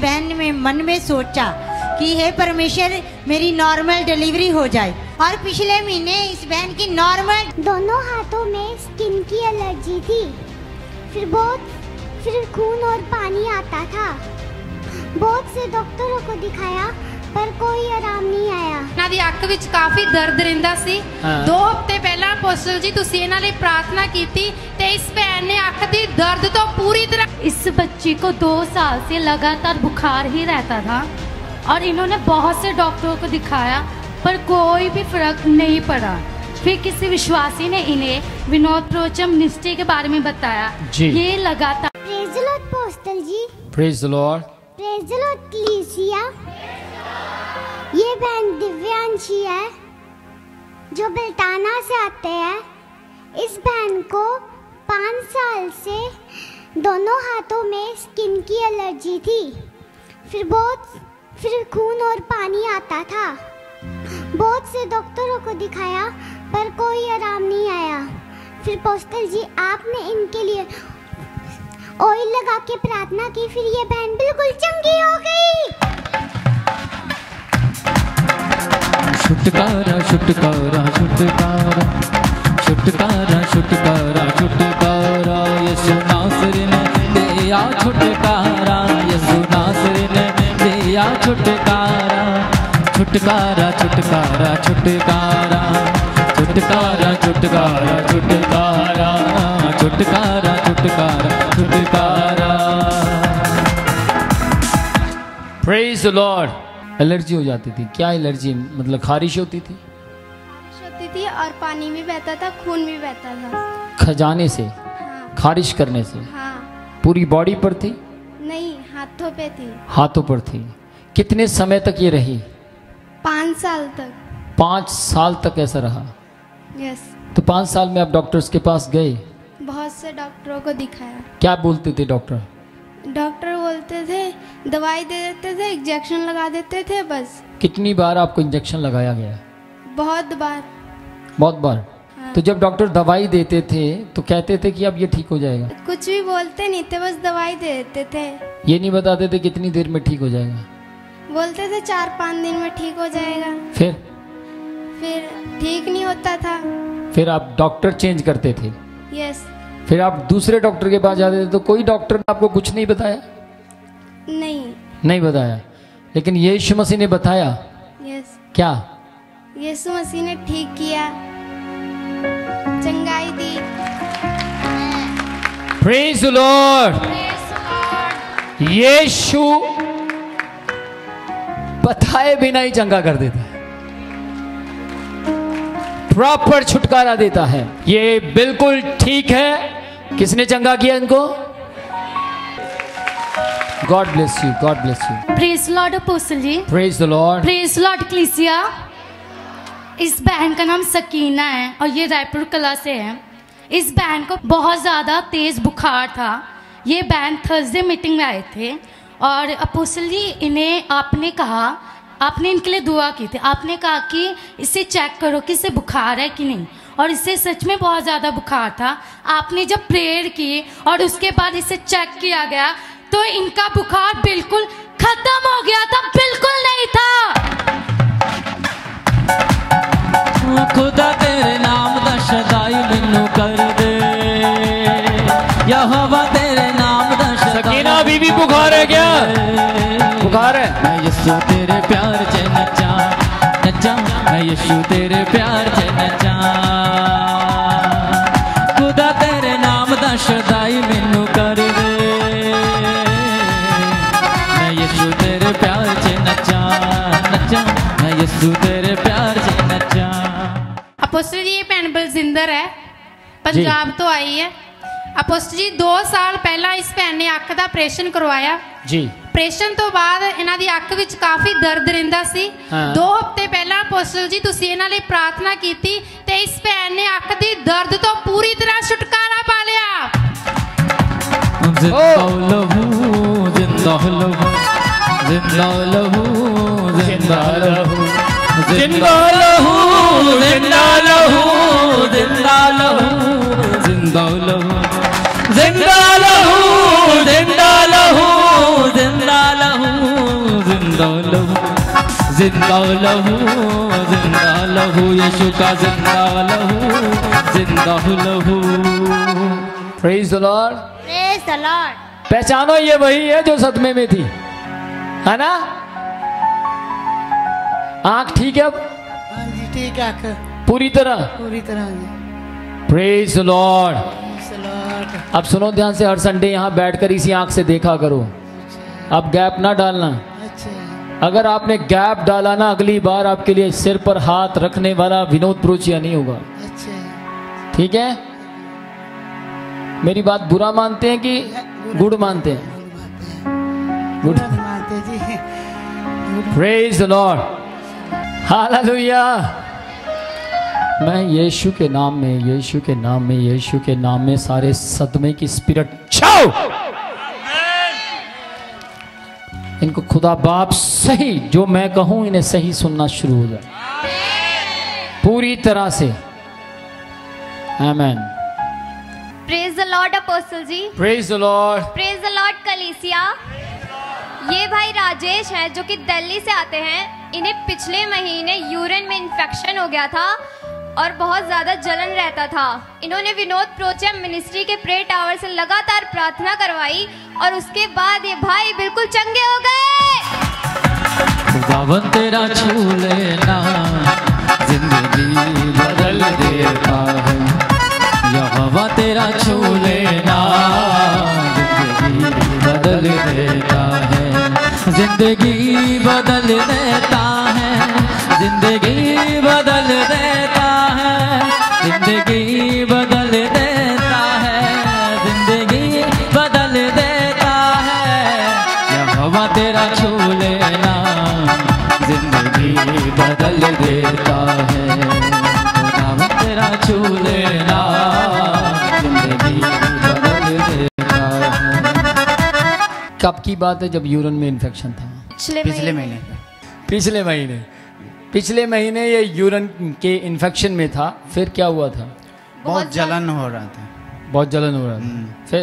बहन ने मन में सोचा कि हे परमेश्वर मेरी नॉर्मल डिलीवरी हो जाए, और पिछले महीने इस बहन की नॉर्मल दोनों हाथों में स्किन की एलर्जी थी, फिर खून और पानी आता था। बहुत से डॉक्टरों को दिखाया पर कोई आराम नहीं आया। ਇਹਨਾਂ ਦੀ ਅੱਖ ਵਿੱਚ ਕਾਫੀ ਦਰਦ ਰਹਿੰਦਾ ਸੀ। 2 ਹਫ਼ਤੇ ਪਹਿਲਾਂ ਅਪੋਸਟਲ ਜੀ ਤੁਸੀਂ ਇਹਨਾਂ ਲਈ ਪ੍ਰਾਰਥਨਾ ਕੀਤੀ ਤੇ ਇਸ ਭੈਣ ਨੇ ਅੱਖ ਦੀ दर्द तो पूरी तरह। इस बच्ची को 2 साल से लगातार बुखार ही रहता था और इन्होंने बहुत से डॉक्टरों को दिखाया पर कोई भी फर्क नहीं पड़ा। फिर किसी विश्वासी ने इन्हें विनोद प्रोचम निष्ठे के बारे में बताया। ये लगातार praise the lord apostle ji, praise the lord, praise the lord क्लीसिया। ये बहन दिव्यांशी है जो बेल्टाना से आते हैं। इस बहन को 5 साल से दोनों हाथों में स्किन की एलर्जी थी, फिर खून और पानी आता था। बहुत से डॉक्टरों को दिखाया पर कोई आराम नहीं आया। फिर अपोस्टल जी आपने इनके लिए ऑयल लगा के प्रार्थना की, फिर ये बहन बिल्कुल चंगी हो गई। छुटकारा छुटकारा छुटकारा छुटकारा छुटकारा छुटकारा, यीशु नासरी ने दिया छुटकारा, यीशु नासरी ने दिया छुटकारा। छुटकारा छुटकारा छुटकारा छुटकारा छुटकारा छुटकारा छुटकारा छुटकारा छुटकारा। Praise the Lord. एलर्जी हो जाती थी, क्या एलर्जी मतलब खारिश होती थी? बारिश होती थी और पानी भी बहता था, खून भी बहता था। खजाने से? हाँ। खारिश करने से? हाँ। पूरी बॉडी पर थी? नहीं, हाथों पे थी। हाथों पर थी। कितने समय तक ये रही? 5 साल तक। 5 साल तक ऐसा रहा? यस। तो 5 साल में आप डॉक्टर्स के पास गए? बहुत से डॉक्टरों को दिखाया। क्या बोलते थे डॉक्टर? डॉक्टर बोलते थे दवाई दे देते थे, इंजेक्शन लगा देते थे बस। कितनी बार आपको इंजेक्शन लगाया गया? बहुत बार। बहुत बार। हाँ। तो जब डॉक्टर दवाई देते थे तो कहते थे कि अब ये ठीक हो जाएगा? कुछ भी बोलते नहीं थे, बस दवाई दे देते थे। ये नहीं बताते थे कितनी देर में ठीक हो जाएगा? बोलते थे 4-5 दिन में ठीक हो जाएगा। फिर ठीक नहीं होता था। फिर आप डॉक्टर चेंज करते थे? यस। फिर आप दूसरे डॉक्टर के पास जाते थे तो कोई डॉक्टर ने आपको कुछ नहीं बताया? नहीं बताया, लेकिन यीशु मसीह ने बताया। यस। क्या? यीशु मसीह ने ठीक किया, चंगाई दी। Praise the lord. यीशु बताए बिना ही चंगा कर देता है, प्रॉपर छुटकारा देता है। ये बिल्कुल ठीक है। किसने चंगा किया इनको? God bless you, God bless you. Praise lord apostle ji, praise the lord, praise lord क्लीसिया। इस बहन का नाम सकीना है और ये रायपुर कला से है। इस बहन को बहुत ज़्यादा तेज़ बुखार था। ये बहन थर्सडे मीटिंग में आए थे और अपोस्टल जी इन्हें आपने कहा, आपने इनके लिए दुआ की थी। आपने कहा कि इसे चेक करो कि इसे बुखार है कि नहीं, और इससे सच में बहुत ज़्यादा बुखार था। आपने जब प्रेयर की और उसके बाद इसे चेक किया गया तो इनका बुखार बिल्कुल खत्म हो गया था, बिल्कुल नहीं था। खुदा तेरे नाम दा सदाई मैनू कर दे, यहोवा तेरे नाम दा सदाई। सकीना बीबी बुखार है क्या? बुखार है। मैं यीशु तेरे प्यार च नचा नचा, मैं यीशु तेरे प्यार च नचा। खुदा तेरे नाम दा सदाई मैनू कर दे, मैं यीशु तेरे प्यार च नचा नचा, मैं यीशु तेरे प्यार च नचा। अपोस्टल जी ये भैन बलजिंदर है, पंजाब तो आई है। अपोस्टल जी 2 साल पहला इस भैन ने अख का ऑपरेशन करवाया जी। ऑपरेशन तो बाद इन्हां दी अख विच काफी दर्द रहिंदा सी। 2 हफ्ते पहला अपोस्टल जी तुसीं इन्हां लई प्रार्थना कीती ते इस भैन ने अख दी दर्द तो पूरी तरह छुटकारा पा लिया। जिंदा लहू जिंदा लहू जिंदा लहू जिंदा लहू जिंदा लहू जिंदा लहू जिंदा लहू जिंदा लहू जिंदा लहू जिंदा लहू जिंदा लहू जिंदा लहू, जिंदा लहू, जिंदा लहू, यीशु का जिंदा लहू, जिंदा लहू। Praise the lord. Praise the Lord. पहचानो ये वही है जो सदमे में थी, है ना? आंख ठीक है अब? हाँ जी ठीक है, आंख पूरी तरह? पूरी तरह जी। Praise the lord. Praise the lord. अब सुनो ध्यान से, हर संडे यहाँ बैठकर इसी आंख से देखा करो। अब गैप ना डालना। अच्छा। अगर आपने गैप डाला ना, अगली बार आपके लिए सिर पर हाथ रखने वाला विनोद प्रोचिया नहीं होगा। अच्छा। ठीक है? मेरी बात बुरा मानते हैं कि गुड मानते हैं? गुड मानते जी। Praise the lord. हालेलुया। मैं यीशु के नाम में, यीशु के नाम में, यीशु के नाम में सारे सदमे की स्पिरिट छाओ। इनको खुदा बाप सही जो मैं कहूं इन्हें सही सुनना शुरू हो जाए पूरी तरह से। Amen. Praise the lord apostle ji. Praise the lord. Praise the lord कलीसिया। ये भाई राजेश हैं जो कि दिल्ली से आते हैं। इन्हें पिछले महीने यूरिन में इन्फेक्शन हो गया था और बहुत ज्यादा जलन रहता था। इन्होंने विनोद प्रोचिया मिनिस्ट्री के प्रे टावर से लगातार प्रार्थना करवाई और उसके बाद ये भाई बिल्कुल चंगे हो गए। खुदावन तेरा छू लेना जिंदगी बदल देता है, यहोवा तेरा छू लेना जिंदगी बदल देता है, जिंदगी बदल देता है, जिंदगी बदल देता है, जिंदगी बदल देता है, जिंदगी बदल देता है, यहोवा तेरा छू लेना जिंदगी बदल देता है, खुदावन तेरा छू लेना जिंदगी बदल देता है। कब की बात है जब यूरिन में इन्फेक्शन था? पिछले महीने। पिछले महीने ये यूरिन के इन्फेक्शन में था। फिर क्या हुआ था? बहुत जलन हो रहा था। बहुत जलन हो रहा था।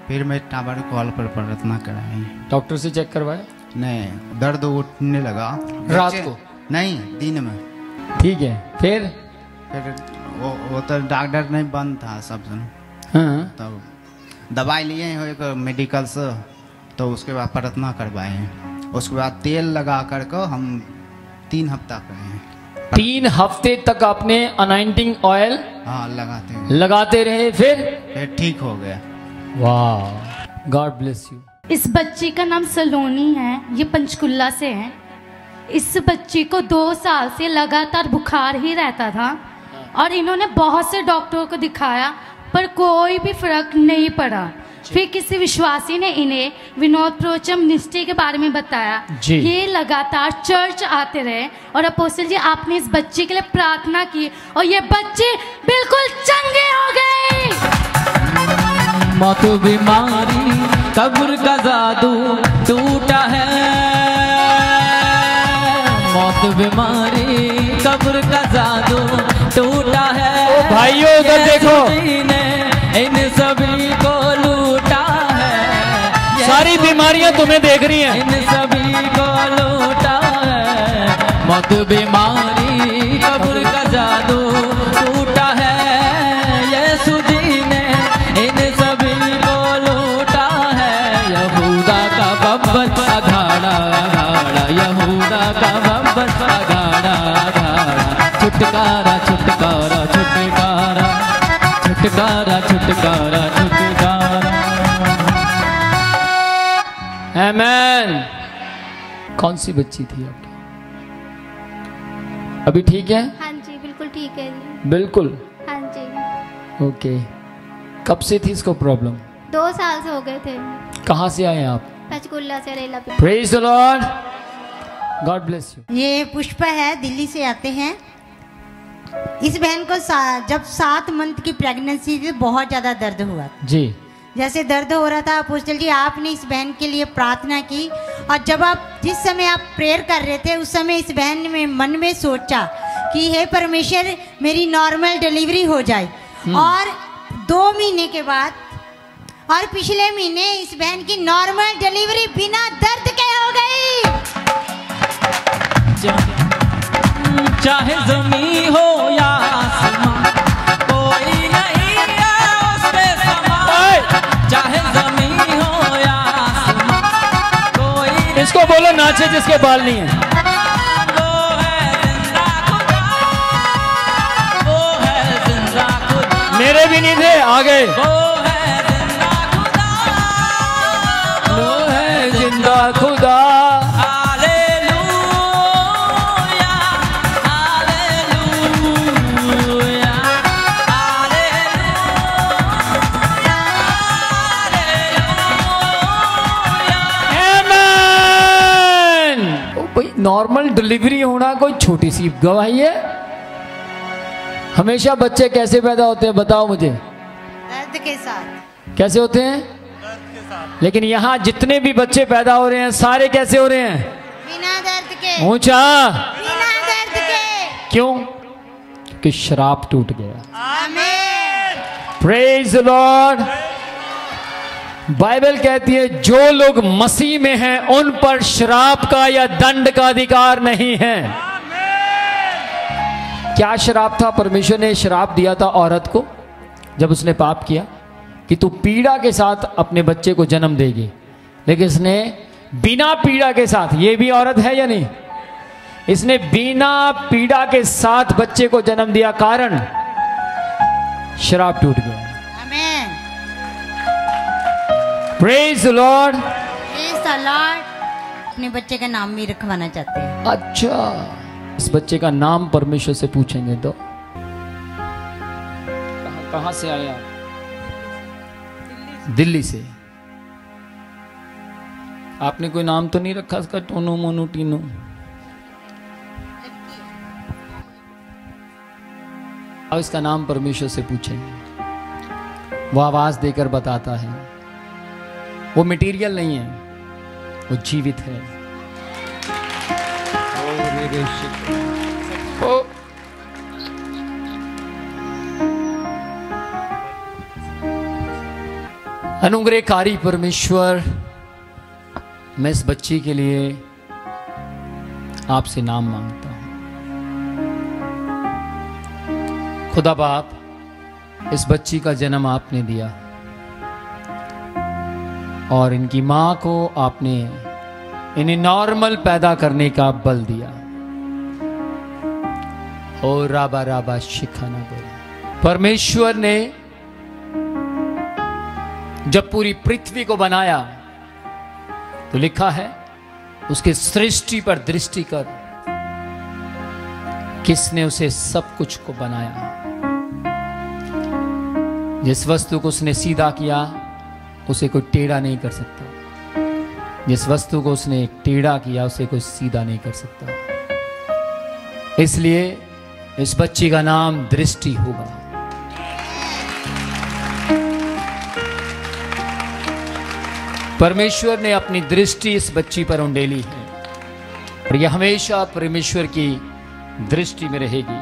फिर मैं टावर कॉल पर प्रार्थना कराई। डॉक्टर से चेक करवाया? नहीं, दर्द उठने लगा रात को? नहीं, दिन में। ठीक है। फिर वो तो डॉक्टर नहीं बंद था सब जन। हाँ। तब दवाई लिए हो एक मेडिकल से, तो उसके बाद प्रार्थना करवाए। उसके बाद तेल लगा कर को हम 3 हफ्ता करे हैं। 3 हफ्ते तक आपने अनाइंटिंग ऑयल हाँ लगाते रहे? फिर ठीक हो गया। वाह, गॉड ब्लेस यू। इस बच्ची का नाम सलोनी है, ये पंचकुला से है। इस बच्ची को 2 साल से लगातार बुखार ही रहता था और इन्होंने बहुत से डॉक्टरों को दिखाया पर कोई भी फर्क नहीं पड़ा। फिर किसी विश्वासी ने इन्हें विनोद प्रोचिया मिनिस्ट्री के बारे में बताया। ये लगातार चर्च आते रहे और अपोस्टल जी आपने इस बच्चे के लिए प्रार्थना की और ये बच्चे बिल्कुल चंगे हो गए। मौत बीमारी कब्र का जादू टूटा है, मौत बीमारी कब्र का जादू टूटा है। ओ भाइयों उधर देखो, इन सभी को लूटा है, सारी बीमारियां तुम्हें देख रही हैं। इन सभी को लूटा है, मौत बीमारी कब्र का जादू टूटा है। यीशु जी ने इन सभी को लूटा है, यहूदा का बब्बर अघाड़ा अघाड़ा, यहूदा का बब्बर अघाड़ा अघाड़ा, छुटकारा छुटकारा छुटकारा छुटकारा छुटकारा छुटकारा। आमेन। कौन सी बच्ची थी आपकी? अभी ठीक है? हाँ जी बिल्कुल ठीक है जी। बिल्कुल? हाँ जी। ओके। कब से थी इसको प्रॉब्लम? 2 साल से हो गए थे। कहाँ से आए आप? पंचकुला से रेला पे। Praise the Lord, God bless you. ये पुष्पा है, दिल्ली से आते हैं। इस बहन को जब 7 मंथ की प्रेगनेंसी थी बहुत ज़्यादा दर्द हुआ जी। जैसे दर्द हो रहा था अपोस्टल जी आपने इस बहन के लिए प्रार्थना की और जब आप जिस समय आप प्रेयर कर रहे थे उस समय इस बहन ने मन में सोचा कि हे परमेश्वर मेरी नॉर्मल डिलीवरी हो जाए। और 2 महीने के बाद और पिछले महीने इस बहन की नॉर्मल डिलीवरी बिना दर्द के हो गई। चाहे जमी हो या आसमां, कोई नहीं है उसके समान। चाहे जमी हो या आसमां, कोई इसको बोलो नाचे जिसके बाल नहीं है। वो है जिंदा खुदा, वो है जिंदा खुदा, मेरे भी नहीं थे, आ गए। वो है जिंदा खुदा, वो है जिंदा खुदा। नॉर्मल डिलीवरी होना कोई छोटी सी गवाही है? हमेशा बच्चे कैसे पैदा होते हैं बताओ मुझे? दर्द के साथ। कैसे होते हैं? दर्द के साथ। लेकिन यहाँ जितने भी बच्चे पैदा हो रहे हैं सारे कैसे हो रहे हैं? बिना दर्द के। ऊंचा। बिना दर्द के। क्यों? क्योंकि श्राप टूट गया। आमीन। Praise the Lord. बाइबल कहती है जो लोग मसीह में हैं उन पर श्राप का या दंड का अधिकार नहीं है। क्या श्राप था? परमेश्वर ने श्राप दिया था औरत को जब उसने पाप किया कि तू पीड़ा के साथ अपने बच्चे को जन्म देगी, लेकिन इसने बिना पीड़ा के साथ, ये भी औरत है या नहीं, इसने बिना पीड़ा के साथ बच्चे को जन्म दिया, कारण श्राप टूट गया। आमीन। Praise the lord. Praise the Lord. अपने बच्चे का नाम भी रखवाना चाहते हैं। अच्छा, इस बच्चे का नाम परमेश्वर से पूछेंगे तो कहां से आया? दिल्ली से। आपने कोई नाम तो नहीं रखा इसका? टोनू मोनू टीनू? अब इसका नाम परमेश्वर से पूछेंगे। वो आवाज देकर बताता है। वो मटेरियल नहीं है, वो जीवित है। अनुग्रहकारी परमेश्वर, मैं इस बच्ची के लिए आपसे नाम मांगता हूं। खुदा बाप, इस बच्ची का जन्म आपने दिया और इनकी मां को आपने इन्हें नॉर्मल पैदा करने का बल दिया। और राबा राबा शिखाना बोला। परमेश्वर ने जब पूरी पृथ्वी को बनाया तो लिखा है उसके सृष्टि पर दृष्टि कर, किसने उसे सब कुछ को बनाया। जिस वस्तु को उसने सीधा किया उसे कोई टेढ़ा नहीं कर सकता, जिस वस्तु को उसने टेढ़ा किया उसे कोई सीधा नहीं कर सकता। इसलिए इस बच्ची का नाम दृष्टि होगा। परमेश्वर ने अपनी दृष्टि इस बच्ची पर उंडेली है और यह हमेशा परमेश्वर की दृष्टि में रहेगी।